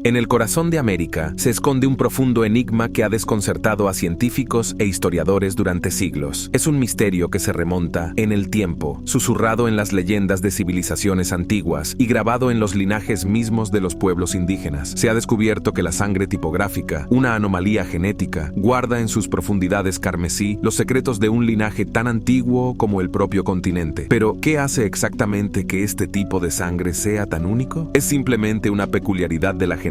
En el corazón de América se esconde un profundo enigma que ha desconcertado a científicos e historiadores durante siglos. Es un misterio que se remonta en el tiempo, susurrado en las leyendas de civilizaciones antiguas y grabado en los linajes mismos de los pueblos indígenas. Se ha descubierto que la sangre tipográfica, una anomalía genética, guarda en sus profundidades carmesí los secretos de un linaje tan antiguo como el propio continente. Pero, ¿qué hace exactamente que este tipo de sangre sea tan único? ¿Es simplemente una peculiaridad de la genética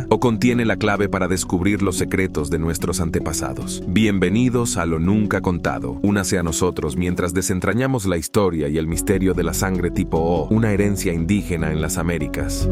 o contiene la clave para descubrir los secretos de nuestros antepasados? Bienvenidos a Lo Nunca Contado. Únase a nosotros mientras desentrañamos la historia y el misterio de la sangre tipo O, una herencia indígena en las Américas.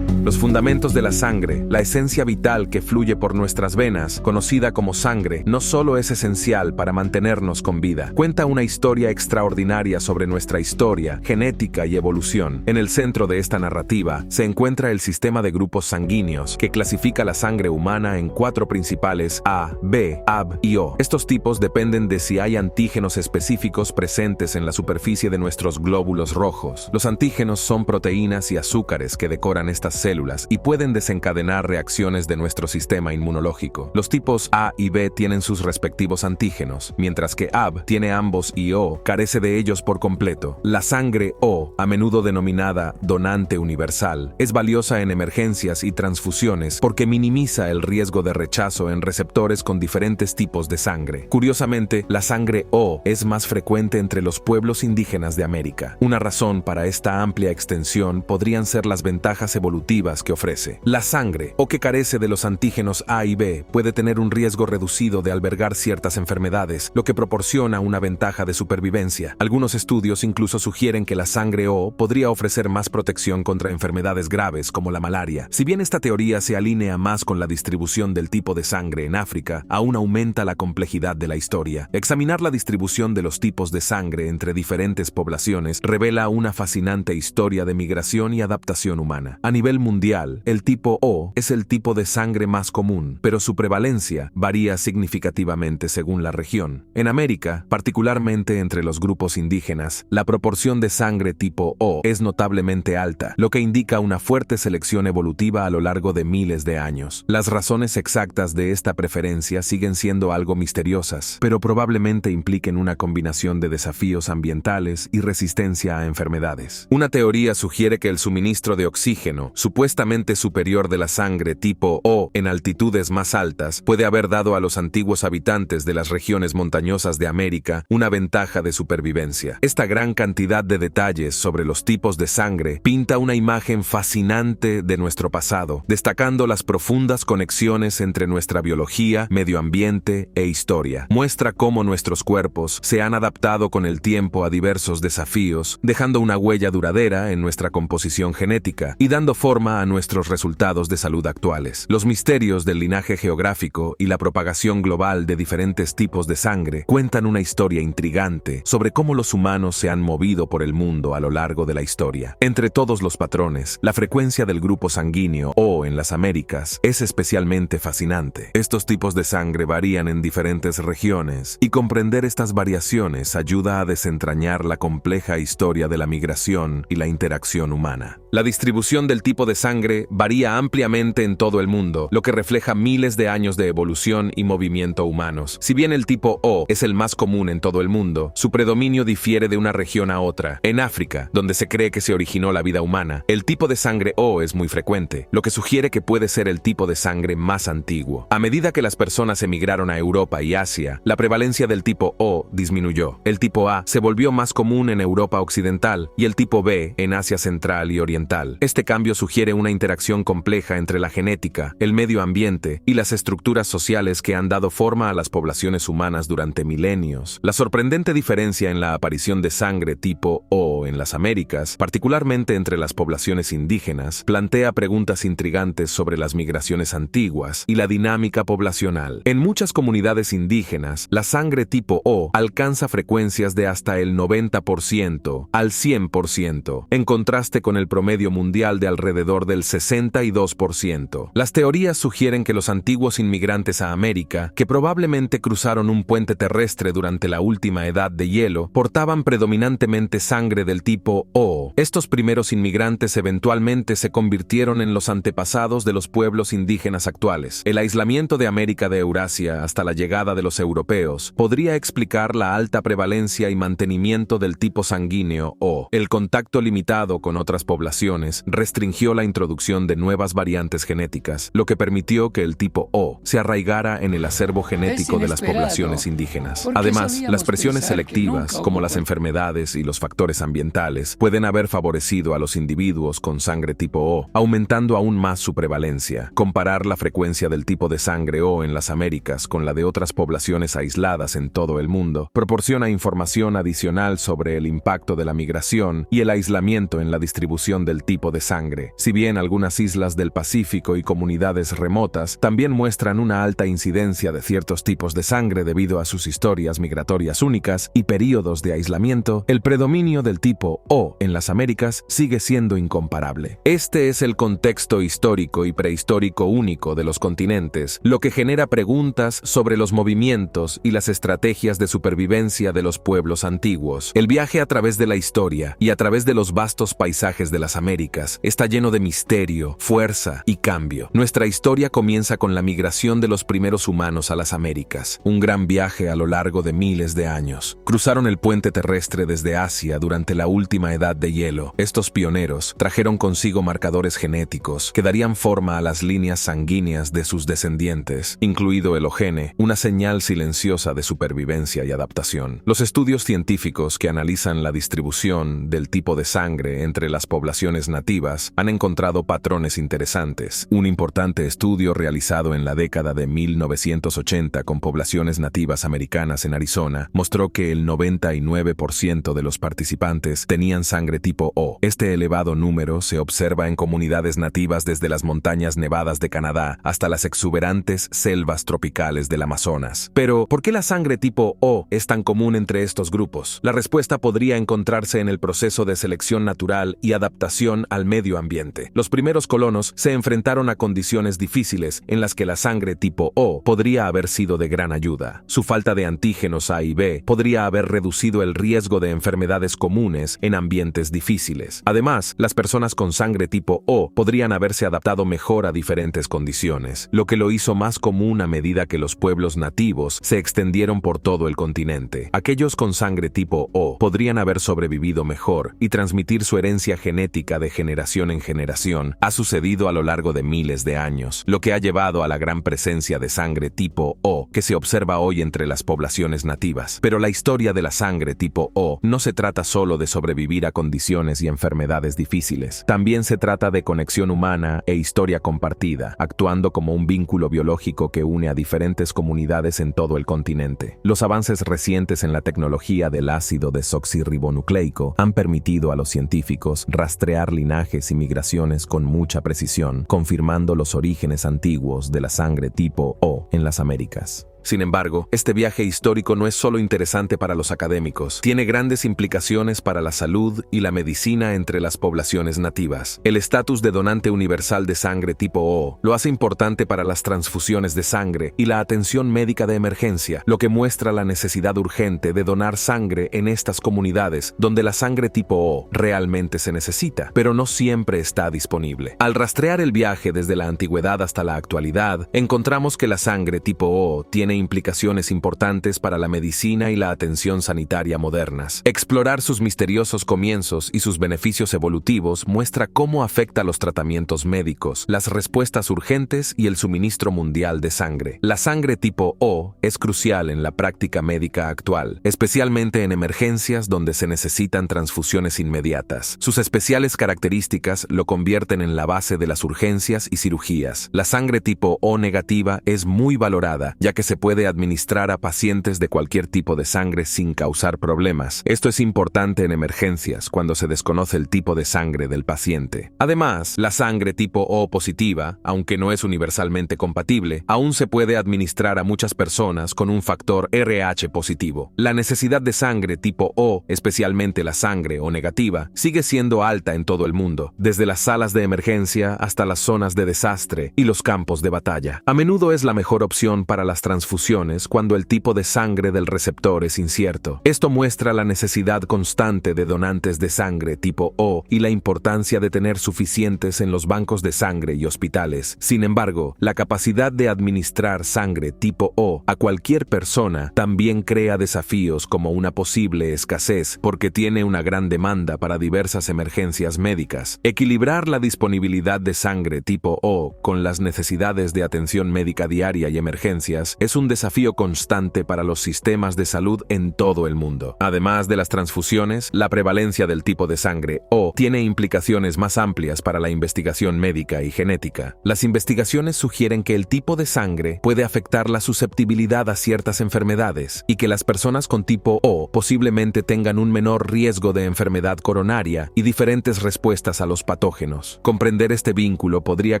Los fundamentos de la sangre, la esencia vital que fluye por nuestras venas, conocida como sangre, no solo es esencial para mantenernos con vida, cuenta una historia extraordinaria sobre nuestra historia, genética y evolución. En el centro de esta narrativa se encuentra el sistema de grupos sanguíneos, que clasifica la sangre humana en 4 principales: A, B, AB y O. Estos tipos dependen de si hay antígenos específicos presentes en la superficie de nuestros glóbulos rojos. Los antígenos son proteínas y azúcares que decoran estas células y pueden desencadenar reacciones de nuestro sistema inmunológico. Los tipos A y B tienen sus respectivos antígenos, mientras que AB tiene ambos y O carece de ellos por completo. La sangre O, a menudo denominada donante universal, es valiosa en emergencias y transfusiones porque minimiza el riesgo de rechazo en receptores con diferentes tipos de sangre. Curiosamente, la sangre O es más frecuente entre los pueblos indígenas de América. Una razón para esta amplia extensión podrían ser las ventajas evolutivas que ofrece. La sangre, o que carece de los antígenos A y B, puede tener un riesgo reducido de albergar ciertas enfermedades, lo que proporciona una ventaja de supervivencia. Algunos estudios incluso sugieren que la sangre O podría ofrecer más protección contra enfermedades graves como la malaria. Si bien esta teoría se alinea más con la distribución del tipo de sangre en África, aún aumenta la complejidad de la historia. Examinar la distribución de los tipos de sangre entre diferentes poblaciones revela una fascinante historia de migración y adaptación humana. A nivel mundial, el tipo O es el tipo de sangre más común, pero su prevalencia varía significativamente según la región. En América, particularmente entre los grupos indígenas, la proporción de sangre tipo O es notablemente alta, lo que indica una fuerte selección evolutiva a lo largo de miles de años. Las razones exactas de esta preferencia siguen siendo algo misteriosas, pero probablemente impliquen una combinación de desafíos ambientales y resistencia a enfermedades. Una teoría sugiere que el suministro de oxígeno, supuestamente superior de la sangre tipo O en altitudes más altas, puede haber dado a los antiguos habitantes de las regiones montañosas de América una ventaja de supervivencia. Esta gran cantidad de detalles sobre los tipos de sangre pinta una imagen fascinante de nuestro pasado, destacando las profundas conexiones entre nuestra biología, medio ambiente e historia. Muestra cómo nuestros cuerpos se han adaptado con el tiempo a diversos desafíos, dejando una huella duradera en nuestra composición genética y dando forma a nuestros resultados de salud actuales. Los misterios del linaje geográfico y la propagación global de diferentes tipos de sangre cuentan una historia intrigante sobre cómo los humanos se han movido por el mundo a lo largo de la historia. Entre todos los patrones, la frecuencia del grupo sanguíneo O en las Américas es especialmente fascinante. Estos tipos de sangre varían en diferentes regiones y comprender estas variaciones ayuda a desentrañar la compleja historia de la migración y la interacción humana. La distribución del tipo de sangre varía ampliamente en todo el mundo, lo que refleja miles de años de evolución y movimiento humanos. Si bien el tipo O es el más común en todo el mundo, su predominio difiere de una región a otra. En África, donde se cree que se originó la vida humana, el tipo de sangre O es muy frecuente, lo que sugiere que puede ser el tipo de sangre más antiguo. A medida que las personas emigraron a Europa y Asia, la prevalencia del tipo O disminuyó. El tipo A se volvió más común en Europa occidental y el tipo B en Asia central y oriental. Este cambio sugiere una interacción compleja entre la genética, el medio ambiente y las estructuras sociales que han dado forma a las poblaciones humanas durante milenios. La sorprendente diferencia en la aparición de sangre tipo O O en las Américas, particularmente entre las poblaciones indígenas, plantea preguntas intrigantes sobre las migraciones antiguas y la dinámica poblacional. En muchas comunidades indígenas, la sangre tipo O alcanza frecuencias de hasta el 90% al 100%, en contraste con el promedio mundial de alrededor del 62%. Las teorías sugieren que los antiguos inmigrantes a América, que probablemente cruzaron un puente terrestre durante la última edad de hielo, portaban predominantemente sangre del tipo O. Estos primeros inmigrantes eventualmente se convirtieron en los antepasados de los pueblos indígenas actuales. El aislamiento de América de Eurasia hasta la llegada de los europeos podría explicar la alta prevalencia y mantenimiento del tipo sanguíneo O. El contacto limitado con otras poblaciones restringió la introducción de nuevas variantes genéticas, lo que permitió que el tipo O se arraigara en el acervo genético de las poblaciones indígenas. Además, las presiones selectivas, como las enfermedades y los factores ambientales, pueden haber favorecido a los individuos con sangre tipo O, aumentando aún más su prevalencia. Comparar la frecuencia del tipo de sangre O en las Américas con la de otras poblaciones aisladas en todo el mundo proporciona información adicional sobre el impacto de la migración y el aislamiento en la distribución del tipo de sangre. Si bien algunas islas del Pacífico y comunidades remotas también muestran una alta incidencia de ciertos tipos de sangre debido a sus historias migratorias únicas y períodos de aislamiento, el predominio del tipo O en las Américas sigue siendo incomparable. Este es el contexto histórico y prehistórico único de los continentes, lo que genera preguntas sobre los movimientos y las estrategias de supervivencia de los pueblos antiguos. El viaje a través de la historia y a través de los vastos paisajes de las Américas está lleno de misterio, fuerza y cambio. Nuestra historia comienza con la migración de los primeros humanos a las Américas, un gran viaje a lo largo de miles de años. Cruzaron el puente terrestre desde Asia durante la última edad de hielo. Estos pioneros trajeron consigo marcadores genéticos que darían forma a las líneas sanguíneas de sus descendientes, incluido el OGene, una señal silenciosa de supervivencia y adaptación. Los estudios científicos que analizan la distribución del tipo de sangre entre las poblaciones nativas han encontrado patrones interesantes. Un importante estudio realizado en la década de 1980 con poblaciones nativas americanas en Arizona mostró que el 99% de los participantes tenían sangre tipo O. Este elevado número se observa en comunidades nativas desde las montañas nevadas de Canadá hasta las exuberantes selvas tropicales del Amazonas. Pero, ¿por qué la sangre tipo O es tan común entre estos grupos? La respuesta podría encontrarse en el proceso de selección natural y adaptación al medio ambiente. Los primeros colonos se enfrentaron a condiciones difíciles en las que la sangre tipo O podría haber sido de gran ayuda. Su falta de antígenos A y B podría haber reducido el riesgo de enfermedades comunes en ambientes difíciles. Además, las personas con sangre tipo O podrían haberse adaptado mejor a diferentes condiciones, lo que lo hizo más común a medida que los pueblos nativos se extendieron por todo el continente. Aquellos con sangre tipo O podrían haber sobrevivido mejor y transmitir su herencia genética de generación en generación. Ha sucedido a lo largo de miles de años, lo que ha llevado a la gran presencia de sangre tipo O que se observa hoy entre las poblaciones nativas. Pero la historia de la sangre tipo O no se trata solo de sobrevivir a condiciones y enfermedades difíciles. También se trata de conexión humana e historia compartida, actuando como un vínculo biológico que une a diferentes comunidades en todo el continente. Los avances recientes en la tecnología del ácido desoxirribonucleico han permitido a los científicos rastrear linajes y migraciones con mucha precisión, confirmando los orígenes antiguos de la sangre tipo O en las Américas. Sin embargo, este viaje histórico no es solo interesante para los académicos, tiene grandes implicaciones para la salud y la medicina entre las poblaciones nativas. El estatus de donante universal de sangre tipo O lo hace importante para las transfusiones de sangre y la atención médica de emergencia, lo que muestra la necesidad urgente de donar sangre en estas comunidades donde la sangre tipo O realmente se necesita, pero no siempre está disponible. Al rastrear el viaje desde la antigüedad hasta la actualidad, encontramos que la sangre tipo O tiene implicaciones importantes para la medicina y la atención sanitaria modernas. Explorar sus misteriosos comienzos y sus beneficios evolutivos muestra cómo afecta los tratamientos médicos, las respuestas urgentes y el suministro mundial de sangre. La sangre tipo O es crucial en la práctica médica actual, especialmente en emergencias donde se necesitan transfusiones inmediatas. Sus especiales características lo convierten en la base de las urgencias y cirugías. La sangre tipo O negativa es muy valorada, ya que se puede administrar a pacientes de cualquier tipo de sangre sin causar problemas. Esto es importante en emergencias cuando se desconoce el tipo de sangre del paciente. Además, la sangre tipo O positiva, aunque no es universalmente compatible, aún se puede administrar a muchas personas con un factor RH positivo. La necesidad de sangre tipo O, especialmente la sangre O negativa, sigue siendo alta en todo el mundo, desde las salas de emergencia hasta las zonas de desastre y los campos de batalla. A menudo es la mejor opción para las transfusiones cuando el tipo de sangre del receptor es incierto. Esto muestra la necesidad constante de donantes de sangre tipo O y la importancia de tener suficientes en los bancos de sangre y hospitales. Sin embargo, la capacidad de administrar sangre tipo O a cualquier persona también crea desafíos como una posible escasez porque tiene una gran demanda para diversas emergencias médicas. Equilibrar la disponibilidad de sangre tipo O con las necesidades de atención médica diaria y emergencias es un desafío constante para los sistemas de salud en todo el mundo. Además de las transfusiones, la prevalencia del tipo de sangre O tiene implicaciones más amplias para la investigación médica y genética. Las investigaciones sugieren que el tipo de sangre puede afectar la susceptibilidad a ciertas enfermedades y que las personas con tipo O posiblemente tengan un menor riesgo de enfermedad coronaria y diferentes respuestas a los patógenos. Comprender este vínculo podría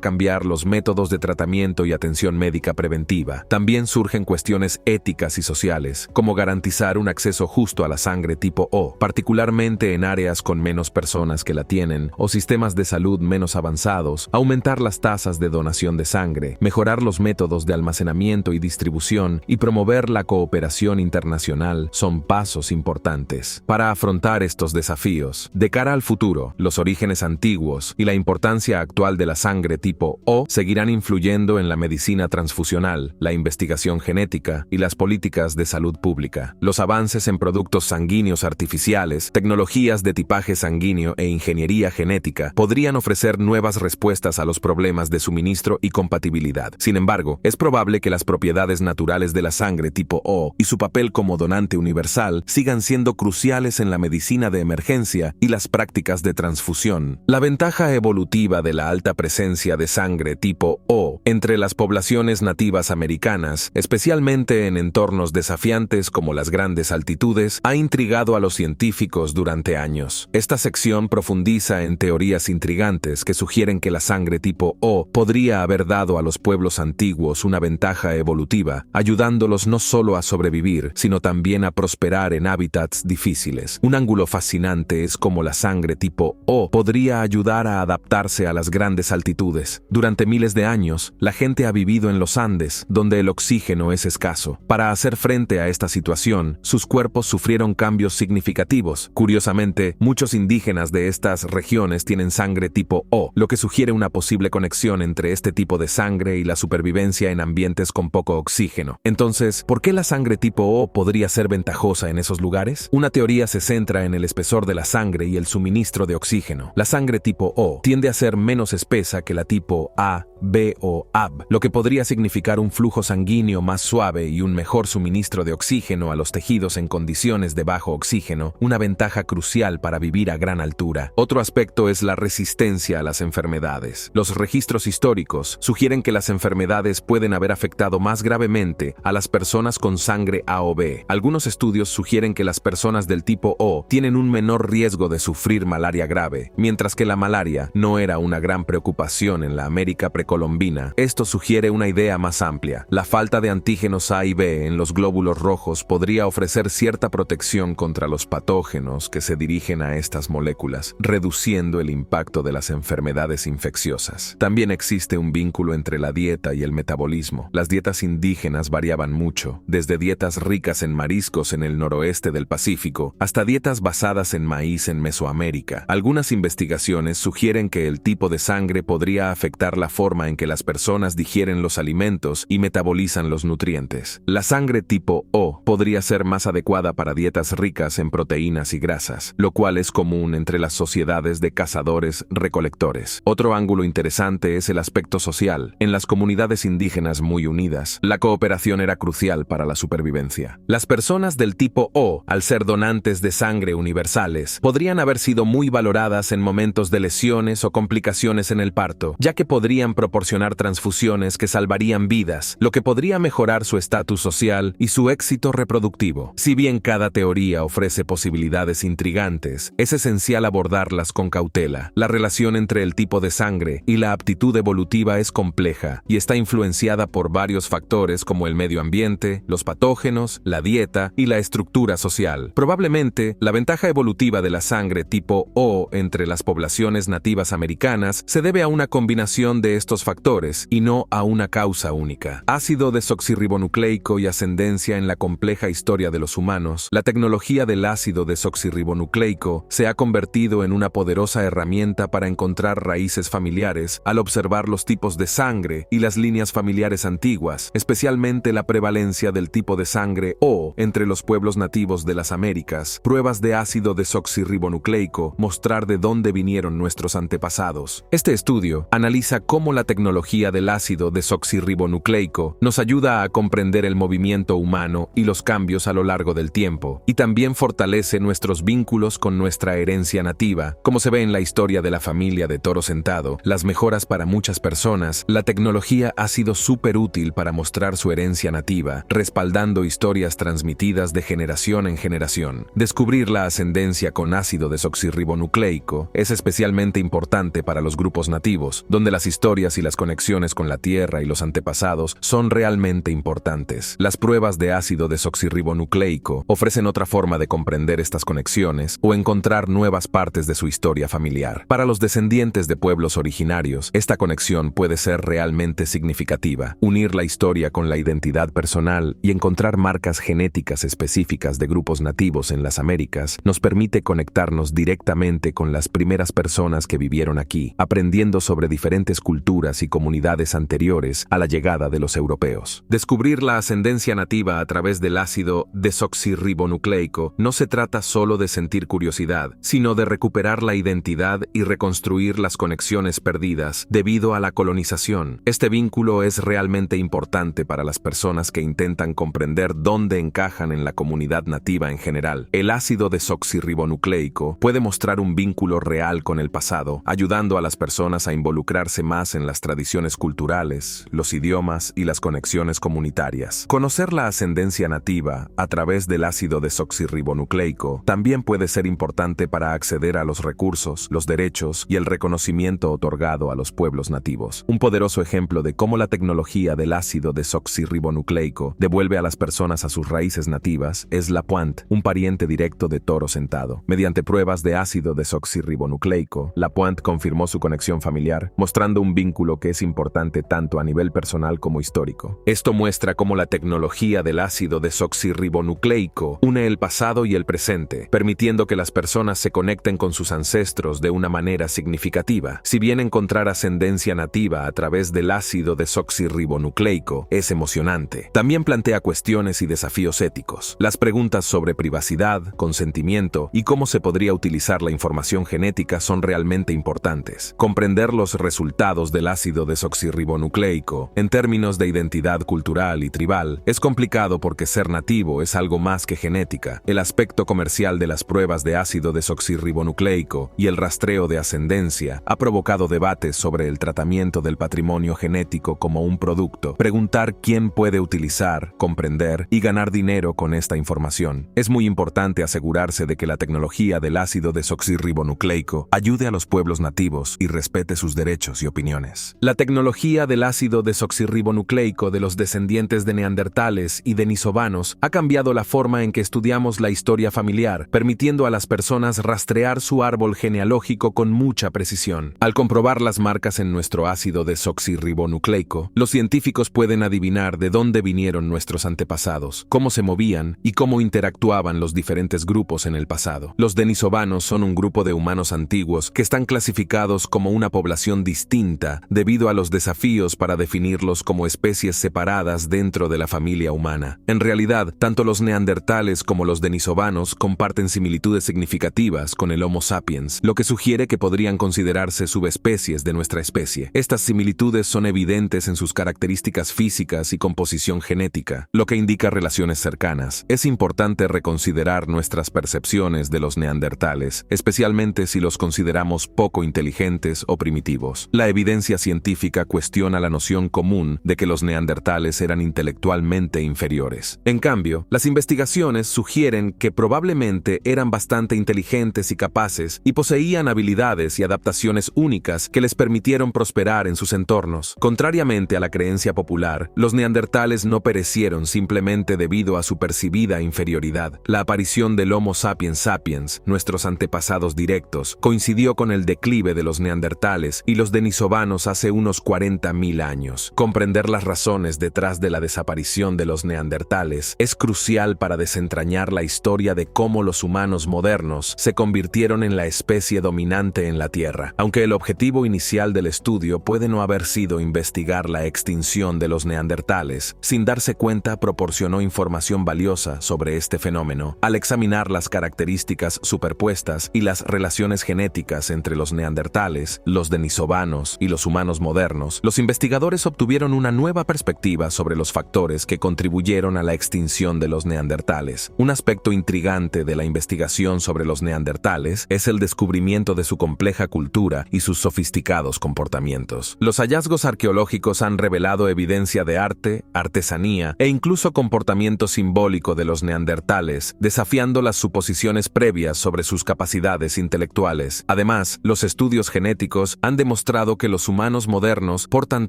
cambiar los métodos de tratamiento y atención médica preventiva. También surgen cuestiones éticas y sociales, como garantizar un acceso justo a la sangre tipo O, particularmente en áreas con menos personas que la tienen o sistemas de salud menos avanzados, aumentar las tasas de donación de sangre, mejorar los métodos de almacenamiento y distribución y promover la cooperación internacional son pasos importantes. Para afrontar estos desafíos, de cara al futuro, los orígenes antiguos y la importancia actual de la sangre tipo O seguirán influyendo en la medicina transfusional, la investigación genética y las políticas de salud pública. Los avances en productos sanguíneos artificiales, tecnologías de tipaje sanguíneo e ingeniería genética podrían ofrecer nuevas respuestas a los problemas de suministro y compatibilidad. Sin embargo, es probable que las propiedades naturales de la sangre tipo O y su papel como donante universal sigan siendo cruciales en la medicina de emergencia y las prácticas de transfusión. La ventaja evolutiva de la alta presencia de sangre tipo O entre las poblaciones nativas americanas, especialmente en entornos desafiantes como las grandes altitudes, ha intrigado a los científicos durante años. Esta sección profundiza en teorías intrigantes que sugieren que la sangre tipo O podría haber dado a los pueblos antiguos una ventaja evolutiva, ayudándolos no solo a sobrevivir, sino también a prosperar en hábitats difíciles. Un ángulo fascinante es cómo la sangre tipo O podría ayudar a adaptarse a las grandes altitudes. Durante miles de años, la gente ha vivido en los Andes, donde el oxígeno es escaso. Para hacer frente a esta situación, sus cuerpos sufrieron cambios significativos. Curiosamente, muchos indígenas de estas regiones tienen sangre tipo O, lo que sugiere una posible conexión entre este tipo de sangre y la supervivencia en ambientes con poco oxígeno. Entonces, ¿por qué la sangre tipo O podría ser ventajosa en esos lugares? Una teoría se centra en el espesor de la sangre y el suministro de oxígeno. La sangre tipo O tiende a ser menos espesa que la tipo A, B o AB, lo que podría significar un flujo sanguíneo más suave y un mejor suministro de oxígeno a los tejidos en condiciones de bajo oxígeno, una ventaja crucial para vivir a gran altura. Otro aspecto es la resistencia a las enfermedades. Los registros históricos sugieren que las enfermedades pueden haber afectado más gravemente a las personas con sangre A o B. Algunos estudios sugieren que las personas del tipo O tienen un menor riesgo de sufrir malaria grave, mientras que la malaria no era una gran preocupación en la América precolombina. Esto sugiere una idea más amplia. La falta de antígenos A y B en los glóbulos rojos podría ofrecer cierta protección contra los patógenos que se dirigen a estas moléculas, reduciendo el impacto de las enfermedades infecciosas. También existe un vínculo entre la dieta y el metabolismo. Las dietas indígenas variaban mucho, desde dietas ricas en mariscos en el noroeste del Pacífico hasta dietas basadas en maíz en Mesoamérica. Algunas investigaciones sugieren que el tipo de sangre podría afectar la forma en que las personas digieren los alimentos y metabolizan los nutrientes. La sangre tipo O podría ser más adecuada para dietas ricas en proteínas y grasas, lo cual es común entre las sociedades de cazadores-recolectores. Otro ángulo interesante es el aspecto social. En las comunidades indígenas muy unidas, la cooperación era crucial para la supervivencia. Las personas del tipo O, al ser donantes de sangre universales, podrían haber sido muy valoradas en momentos de lesiones o complicaciones en el parto, ya que podrían proporcionar transfusiones que salvarían vidas, lo que podría mejorar mejorar su estatus social y su éxito reproductivo. Si bien cada teoría ofrece posibilidades intrigantes, es esencial abordarlas con cautela. La relación entre el tipo de sangre y la aptitud evolutiva es compleja y está influenciada por varios factores como el medio ambiente, los patógenos, la dieta y la estructura social. Probablemente, la ventaja evolutiva de la sangre tipo O entre las poblaciones nativas americanas se debe a una combinación de estos factores y no a una causa única. Ácido desoxirribonucleico y ascendencia en la compleja historia de los humanos. La tecnología del ácido desoxirribonucleico se ha convertido en una poderosa herramienta para encontrar raíces familiares al observar los tipos de sangre y las líneas familiares antiguas, especialmente la prevalencia del tipo de sangre O entre los pueblos nativos de las Américas. Pruebas de ácido desoxirribonucleico mostrar de dónde vinieron nuestros antepasados. Este estudio analiza cómo la tecnología del ácido desoxirribonucleico nos ayuda a comprender el movimiento humano y los cambios a lo largo del tiempo, y también fortalece nuestros vínculos con nuestra herencia nativa. Como se ve en la historia de la familia de Toro Sentado, las mejoras para muchas personas, la tecnología ha sido súper útil para mostrar su herencia nativa, respaldando historias transmitidas de generación en generación. Descubrir la ascendencia con ácido desoxirribonucleico es especialmente importante para los grupos nativos, donde las historias y las conexiones con la tierra y los antepasados son realmente importantes. Las pruebas de ácido desoxirribonucleico ofrecen otra forma de comprender estas conexiones o encontrar nuevas partes de su historia familiar. Para los descendientes de pueblos originarios, esta conexión puede ser realmente significativa. Unir la historia con la identidad personal y encontrar marcas genéticas específicas de grupos nativos en las Américas nos permite conectarnos directamente con las primeras personas que vivieron aquí, aprendiendo sobre diferentes culturas y comunidades anteriores a la llegada de los europeos. Descubrir la ascendencia nativa a través del ácido desoxirribonucleico no se trata solo de sentir curiosidad, sino de recuperar la identidad y reconstruir las conexiones perdidas debido a la colonización. Este vínculo es realmente importante para las personas que intentan comprender dónde encajan en la comunidad nativa en general. El ácido desoxirribonucleico puede mostrar un vínculo real con el pasado, ayudando a las personas a involucrarse más en las tradiciones culturales, los idiomas y las conexiones comunitarias. Conocer la ascendencia nativa a través del ácido desoxirribonucleico también puede ser importante para acceder a los recursos, los derechos y el reconocimiento otorgado a los pueblos nativos. Un poderoso ejemplo de cómo la tecnología del ácido desoxirribonucleico devuelve a las personas a sus raíces nativas es la Puant, un pariente directo de Toro Sentado. Mediante pruebas de ácido desoxirribonucleico, la Puant confirmó su conexión familiar, mostrando un vínculo que es importante tanto a nivel personal como histórico. Esto muestra cómo la tecnología del ácido desoxirribonucleico une el pasado y el presente, permitiendo que las personas se conecten con sus ancestros de una manera significativa. Si bien encontrar ascendencia nativa a través del ácido desoxirribonucleico es emocionante, también plantea cuestiones y desafíos éticos. Las preguntas sobre privacidad, consentimiento y cómo se podría utilizar la información genética son realmente importantes. Comprender los resultados del ácido desoxirribonucleico en términos de identidad cultural y tribal es complicado porque ser nativo es algo más que genética. El aspecto comercial de las pruebas de ácido desoxirribonucleico y el rastreo de ascendencia ha provocado debates sobre el tratamiento del patrimonio genético como un producto. Preguntar quién puede utilizar, comprender y ganar dinero con esta información. Es muy importante asegurarse de que la tecnología del ácido desoxirribonucleico ayude a los pueblos nativos y respete sus derechos y opiniones. La tecnología del ácido desoxirribonucleico de los descendientes de neandertales y denisovanos ha cambiado la forma en que estudiamos la historia familiar, permitiendo a las personas rastrear su árbol genealógico con mucha precisión. Al comprobar las marcas en nuestro ácido desoxirribonucleico, los científicos pueden adivinar de dónde vinieron nuestros antepasados, cómo se movían y cómo interactuaban los diferentes grupos en el pasado. Los denisovanos son un grupo de humanos antiguos que están clasificados como una población distinta debido a los desafíos para definirlos como especies separadas dentro de la familia humana. En realidad, tanto los neandertales como los denisovanos comparten similitudes significativas con el Homo sapiens, lo que sugiere que podrían considerarse subespecies de nuestra especie. Estas similitudes son evidentes en sus características físicas y composición genética, lo que indica relaciones cercanas. Es importante reconsiderar nuestras percepciones de los neandertales, especialmente si los consideramos poco inteligentes o primitivos. La evidencia científica cuestiona la noción común de que los neandertales neandertales eran intelectualmente inferiores. En cambio, las investigaciones sugieren que probablemente eran bastante inteligentes y capaces y poseían habilidades y adaptaciones únicas que les permitieron prosperar en sus entornos. Contrariamente a la creencia popular, los neandertales no perecieron simplemente debido a su percibida inferioridad. La aparición del Homo sapiens sapiens, nuestros antepasados directos, coincidió con el declive de los neandertales y los denisovanos hace unos 40.000 años. Comprender las razones detrás de la desaparición de los neandertales es crucial para desentrañar la historia de cómo los humanos modernos se convirtieron en la especie dominante en la Tierra. Aunque el objetivo inicial del estudio puede no haber sido investigar la extinción de los neandertales, sin darse cuenta proporcionó información valiosa sobre este fenómeno. Al examinar las características superpuestas y las relaciones genéticas entre los neandertales, los denisovanos y los humanos modernos, los investigadores obtuvieron una nueva perspectiva sobre los factores que contribuyeron a la extinción de los neandertales. Un aspecto intrigante de la investigación sobre los neandertales es el descubrimiento de su compleja cultura y sus sofisticados comportamientos. Los hallazgos arqueológicos han revelado evidencia de arte, artesanía e incluso comportamiento simbólico de los neandertales, desafiando las suposiciones previas sobre sus capacidades intelectuales. Además, los estudios genéticos han demostrado que los humanos modernos portan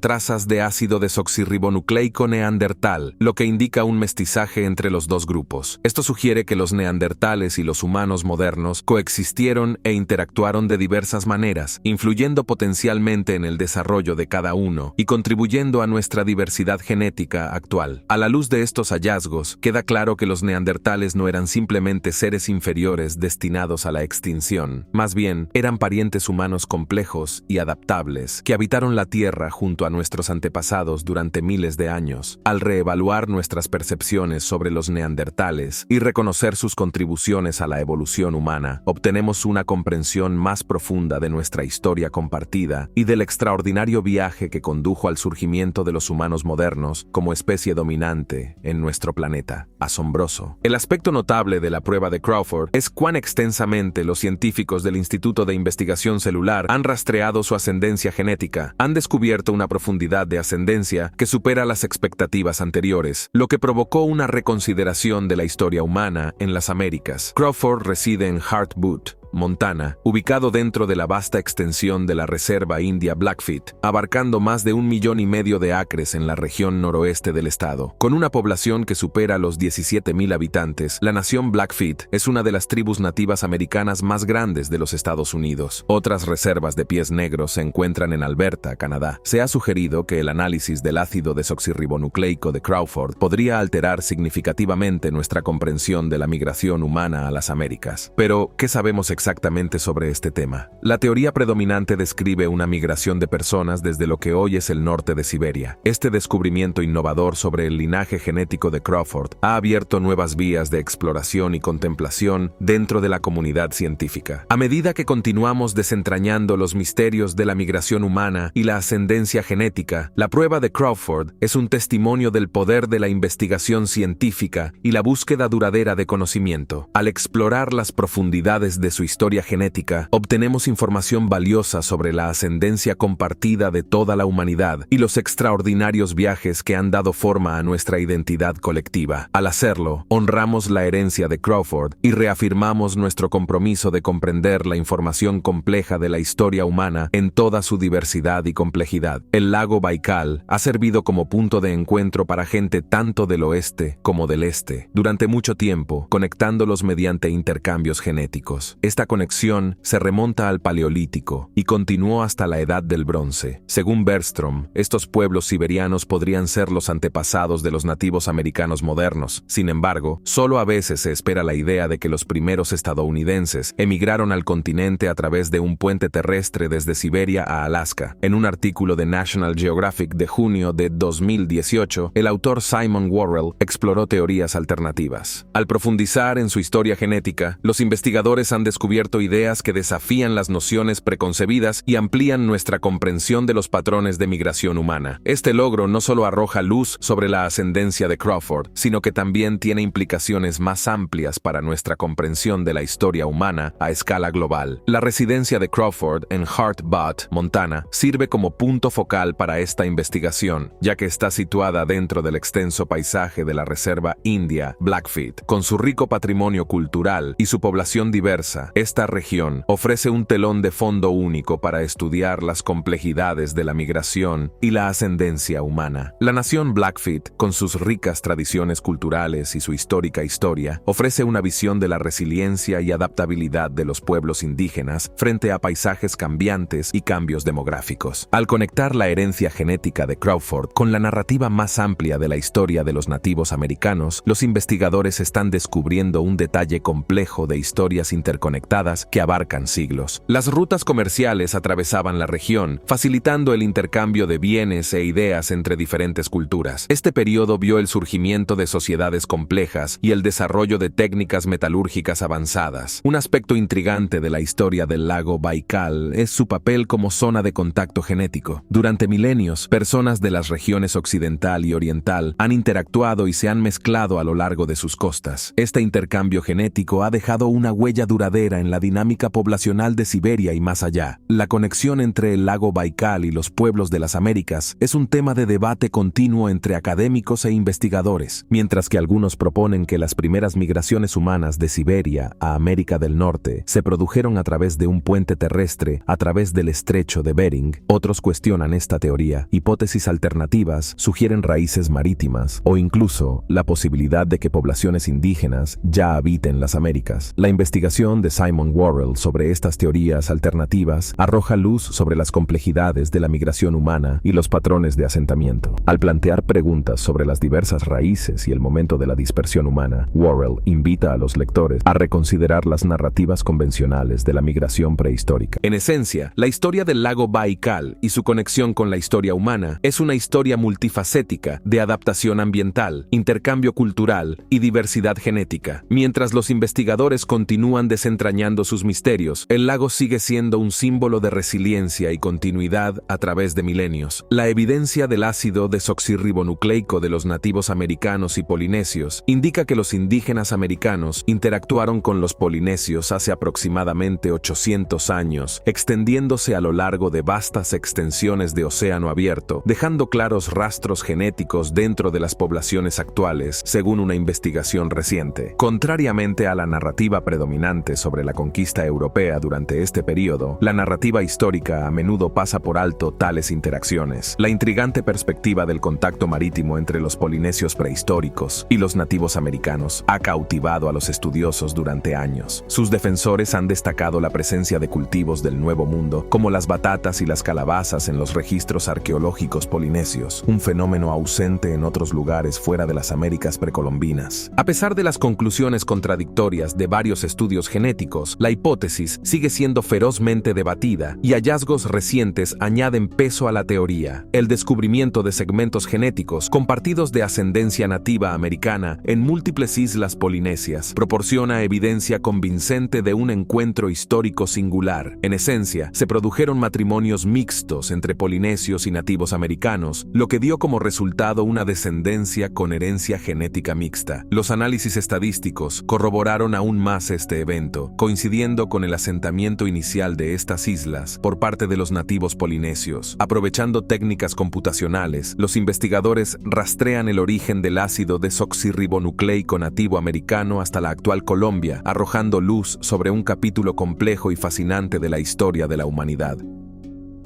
trazas de ácido desoxirribonucleico neandertal, lo que indica un mestizaje entre los dos grupos. Esto sugiere que los neandertales y los humanos modernos coexistieron e interactuaron de diversas maneras, influyendo potencialmente en el desarrollo de cada uno y contribuyendo a nuestra diversidad genética actual. A la luz de estos hallazgos, queda claro que los neandertales no eran simplemente seres inferiores destinados a la extinción, más bien eran parientes humanos complejos y adaptables que habitaron la Tierra junto a nuestros antepasados durante miles de años. Al reevaluar nuestras percepciones sobre los neandertales y reconocer sus contribuciones a la evolución humana, obtenemos una comprensión más profunda de nuestra historia compartida y del extraordinario viaje que condujo al surgimiento de los humanos modernos como especie dominante en nuestro planeta. Asombroso. El aspecto notable de la prueba de Crawford es cuán extensamente los científicos del Instituto de Investigación Celular han rastreado su ascendencia genética. Han descubierto una profundidad de ascendencia que supera las expectativas anteriores, lo que provocó una reconsideración de la historia humana en las Américas. Crawford reside en Hart Butte, Montana, ubicado dentro de la vasta extensión de la Reserva India Blackfeet, abarcando más de 1,5 millones de acres en la región noroeste del estado. Con una población que supera los 17,000 habitantes, la nación Blackfeet es una de las tribus nativas americanas más grandes de los Estados Unidos. Otras reservas de pies negros se encuentran en Alberta, Canadá. Se ha sugerido que el análisis del ácido desoxirribonucleico de Crawford podría alterar significativamente nuestra comprensión de la migración humana a las Américas. Pero, ¿qué sabemos exactamente sobre este tema? La teoría predominante describe una migración de personas desde lo que hoy es el norte de Siberia. Este descubrimiento innovador sobre el linaje genético de Crawford ha abierto nuevas vías de exploración y contemplación dentro de la comunidad científica. A medida que continuamos desentrañando los misterios de la migración humana y la ascendencia genética, la prueba de Crawford es un testimonio del poder de la investigación científica y la búsqueda duradera de conocimiento. Al explorar las profundidades de su historia genética, obtenemos información valiosa sobre la ascendencia compartida de toda la humanidad y los extraordinarios viajes que han dado forma a nuestra identidad colectiva. Al hacerlo, honramos la herencia de Crawford y reafirmamos nuestro compromiso de comprender la información compleja de la historia humana en toda su diversidad y complejidad. El lago Baikal ha servido como punto de encuentro para gente tanto del oeste como del este, durante mucho tiempo, conectándolos mediante intercambios genéticos. Esta conexión se remonta al Paleolítico y continuó hasta la Edad del Bronce. Según Bergstrom, estos pueblos siberianos podrían ser los antepasados de los nativos americanos modernos. Sin embargo, solo a veces se espera la idea de que los primeros estadounidenses emigraron al continente a través de un puente terrestre desde Siberia a Alaska. En un artículo de National Geographic de junio de 2018, el autor Simon Worrell exploró teorías alternativas. Al profundizar en su historia genética, los investigadores han descubierto descubierto ideas que desafían las nociones preconcebidas y amplían nuestra comprensión de los patrones de migración humana. Este logro no solo arroja luz sobre la ascendencia de Crawford, sino que también tiene implicaciones más amplias para nuestra comprensión de la historia humana a escala global. La residencia de Crawford en Heart Butte, Montana, sirve como punto focal para esta investigación, ya que está situada dentro del extenso paisaje de la Reserva India Blackfeet. Con su rico patrimonio cultural y su población diversa, esta región ofrece un telón de fondo único para estudiar las complejidades de la migración y la ascendencia humana. La nación Blackfeet, con sus ricas tradiciones culturales y su histórica historia, ofrece una visión de la resiliencia y adaptabilidad de los pueblos indígenas frente a paisajes cambiantes y cambios demográficos. Al conectar la herencia genética de Crawford con la narrativa más amplia de la historia de los nativos americanos, los investigadores están descubriendo un detalle complejo de historias interconectadas que abarcan siglos. Las rutas comerciales atravesaban la región, facilitando el intercambio de bienes e ideas entre diferentes culturas. Este periodo vio el surgimiento de sociedades complejas y el desarrollo de técnicas metalúrgicas avanzadas. Un aspecto intrigante de la historia del lago Baikal es su papel como zona de contacto genético. Durante milenios, personas de las regiones occidental y oriental han interactuado y se han mezclado a lo largo de sus costas. Este intercambio genético ha dejado una huella duradera en la dinámica poblacional de Siberia y más allá. La conexión entre el lago Baikal y los pueblos de las Américas es un tema de debate continuo entre académicos e investigadores, mientras que algunos proponen que las primeras migraciones humanas de Siberia a América del Norte se produjeron a través de un puente terrestre a través del estrecho de Bering. Otros cuestionan esta teoría. Hipótesis alternativas sugieren raíces marítimas o incluso la posibilidad de que poblaciones indígenas ya habiten las Américas. La investigación de Simon Worrell sobre estas teorías alternativas arroja luz sobre las complejidades de la migración humana y los patrones de asentamiento. Al plantear preguntas sobre las diversas raíces y el momento de la dispersión humana, Worrell invita a los lectores a reconsiderar las narrativas convencionales de la migración prehistórica. En esencia, la historia del lago Baikal y su conexión con la historia humana es una historia multifacética de adaptación ambiental, intercambio cultural y diversidad genética. Mientras los investigadores continúan desentrañando sus misterios, el lago sigue siendo un símbolo de resiliencia y continuidad a través de milenios. La evidencia del ácido desoxirribonucleico de los nativos americanos y polinesios indica que los indígenas americanos interactuaron con los polinesios hace aproximadamente 800 años, extendiéndose a lo largo de vastas extensiones de océano abierto, dejando claros rastros genéticos dentro de las poblaciones actuales, según una investigación reciente. Contrariamente a la narrativa predominante sobre la conquista europea durante este periodo, la narrativa histórica a menudo pasa por alto tales interacciones. La intrigante perspectiva del contacto marítimo entre los polinesios prehistóricos y los nativos americanos ha cautivado a los estudiosos durante años. Sus defensores han destacado la presencia de cultivos del Nuevo Mundo, como las batatas y las calabazas en los registros arqueológicos polinesios, un fenómeno ausente en otros lugares fuera de las Américas precolombinas. A pesar de las conclusiones contradictorias de varios estudios genéticos, la hipótesis sigue siendo ferozmente debatida y hallazgos recientes añaden peso a la teoría. El descubrimiento de segmentos genéticos compartidos de ascendencia nativa americana en múltiples islas polinesias proporciona evidencia convincente de un encuentro histórico singular. En esencia, se produjeron matrimonios mixtos entre polinesios y nativos americanos, lo que dio como resultado una descendencia con herencia genética mixta. Los análisis estadísticos corroboraron aún más este evento, coincidiendo con el asentamiento inicial de estas islas por parte de los nativos polinesios. Aprovechando técnicas computacionales, los investigadores rastrean el origen del ácido desoxirribonucleico nativo americano hasta la actual Colombia, arrojando luz sobre un capítulo complejo y fascinante de la historia de la humanidad.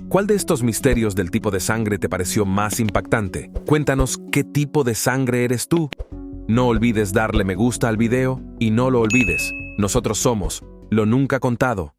¿Cuál de estos misterios del tipo de sangre te pareció más impactante? Cuéntanos qué tipo de sangre eres tú. No olvides darle me gusta al video y no lo olvides, nosotros somos Lo Nunca Contado.